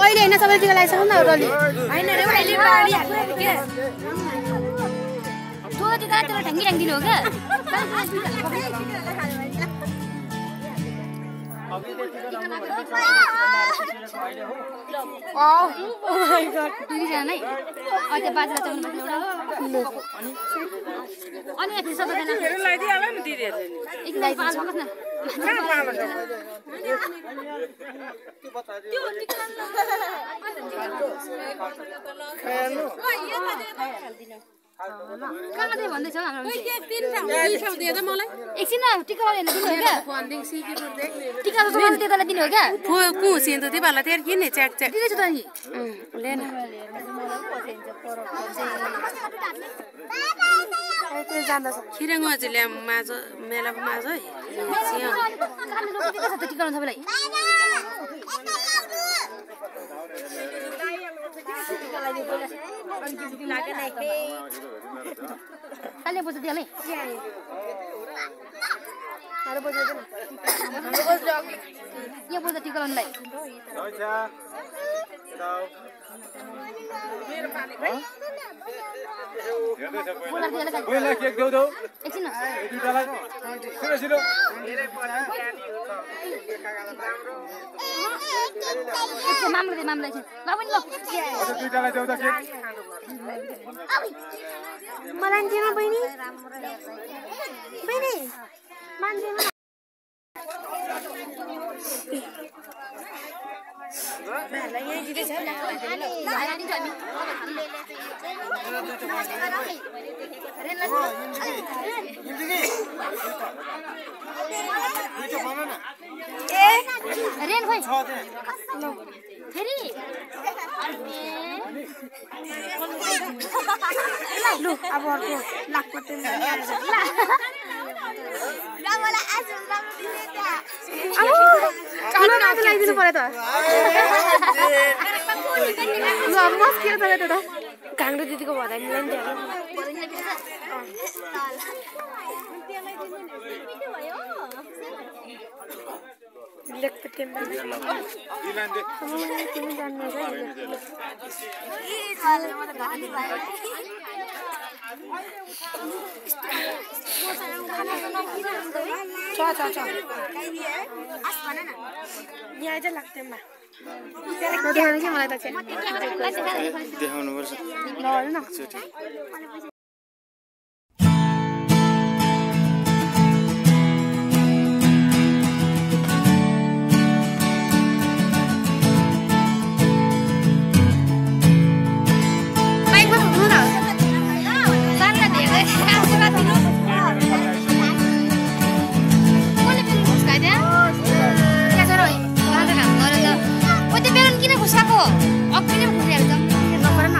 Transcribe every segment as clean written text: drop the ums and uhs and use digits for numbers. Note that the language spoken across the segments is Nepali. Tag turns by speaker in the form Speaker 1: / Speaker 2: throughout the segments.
Speaker 1: अहिले हैन सबैले टिका लगाइसक्नु न रोली
Speaker 2: हैन रे अहिले बाडी हाल्नु के तँ टिका तेरो ढ्याङ्गी ढ्याङ्गिलो हो के
Speaker 1: Oh my god.
Speaker 2: दुईजना है अहिले बाजेर चल्नु पर्छ एउटा अनि एक सबैजना
Speaker 3: हेर्नु लाइदिए होला नि दिदीहरुले
Speaker 2: एकलाई पाल बस्न
Speaker 3: कहाँ पाल
Speaker 2: कहाँ चाहिँ भन्दै छ हाम्रो एकछिन टिका हेर्नु दिनु हो क्या टिका त्यतालाई दिनु हो क्या
Speaker 3: कुसिन्छ त्यो बेला त्यहाँ किन च्याक च्याक
Speaker 2: दिँदैछु त नि
Speaker 3: लेन खिराङ अझै माझ मेलाको माझ है
Speaker 2: टिका सबैलाई खाली बज्छ दिहालै यहाँ बज्छ टिका लाउनुलाई एकछिन मामला मामला एकछिन ल पनि ल
Speaker 1: मलाई दिनु बहिनी बहिनी मान्छेमा
Speaker 2: रेन खोइ फेरि
Speaker 1: लु अब अर्को लाखको तेल लगाइदिनु पर्यो त लु अब मस्किएर तपाईँ त काङ्ग्रो दिदीको भएर मिल्दैन यहाँ चाहिँ लाग्थ्यो देखाउनु कि मलाई त
Speaker 4: देखाउनु पर्छ
Speaker 1: ल
Speaker 2: किन खुसाको अक्कै खुसिहाल्छ
Speaker 1: नपर न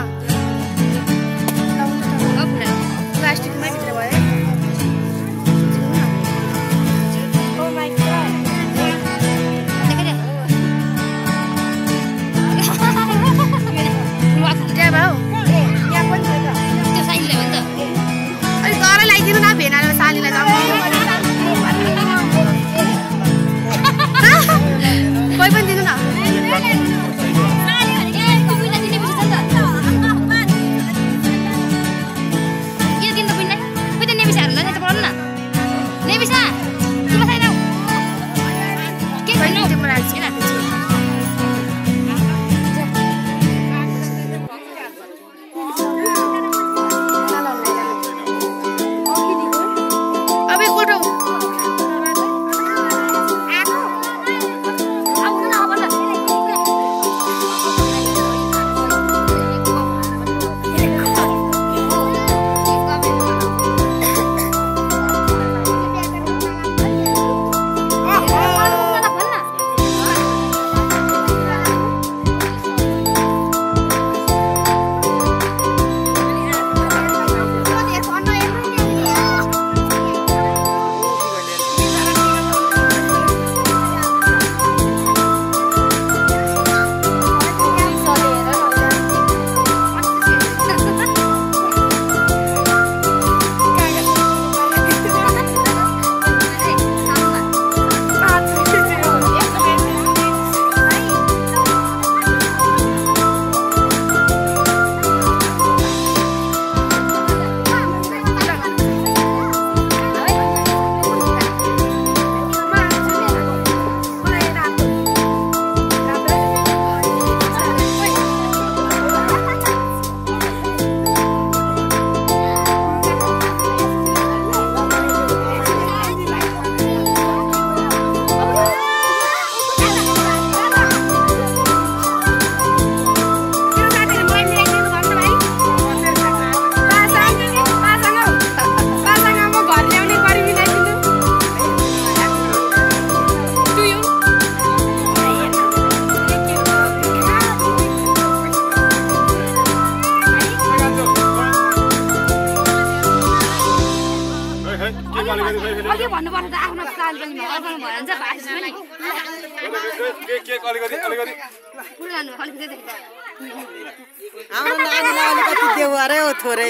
Speaker 2: पाल पनि अर्कोमा भएर जान्छ भाइस पनि
Speaker 4: के अलिकति
Speaker 2: पुरो जानु अलिकति
Speaker 5: हाम्रो नानीलाई अलिकति देऊ अरे हो थोरै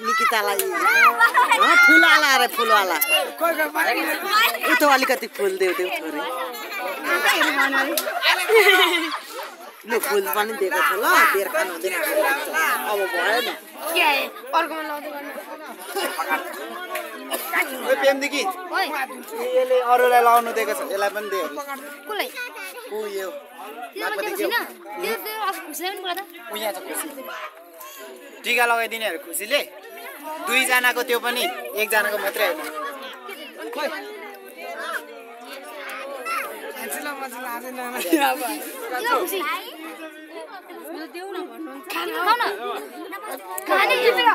Speaker 5: निकितालाई फुलवाला अरे फुलवाला उतो अलिकति फुल देऊ थोरै लु फुल पनि दिएको छ ल बेर खानु हुँदैन अब भएन
Speaker 1: के अर्कोमा लाउँदै गर्नु
Speaker 6: ओइ प्रेमदिकी
Speaker 2: ओइ
Speaker 6: यसले अरूलाई लाउनु दिएको छ यसलाई पनि दे
Speaker 2: कुलाई
Speaker 6: उ यो
Speaker 2: त्यो छैन त्यो खुसी पनि कुरा त
Speaker 6: उ यहाँ छ खुसी टीका लगाइदिनेहरु खुसीले दुई जनाको त्यो पनि एक जनाको मात्रै हैन
Speaker 2: खुसी देऊ न भन्नु खाऊ न खाने टिपेर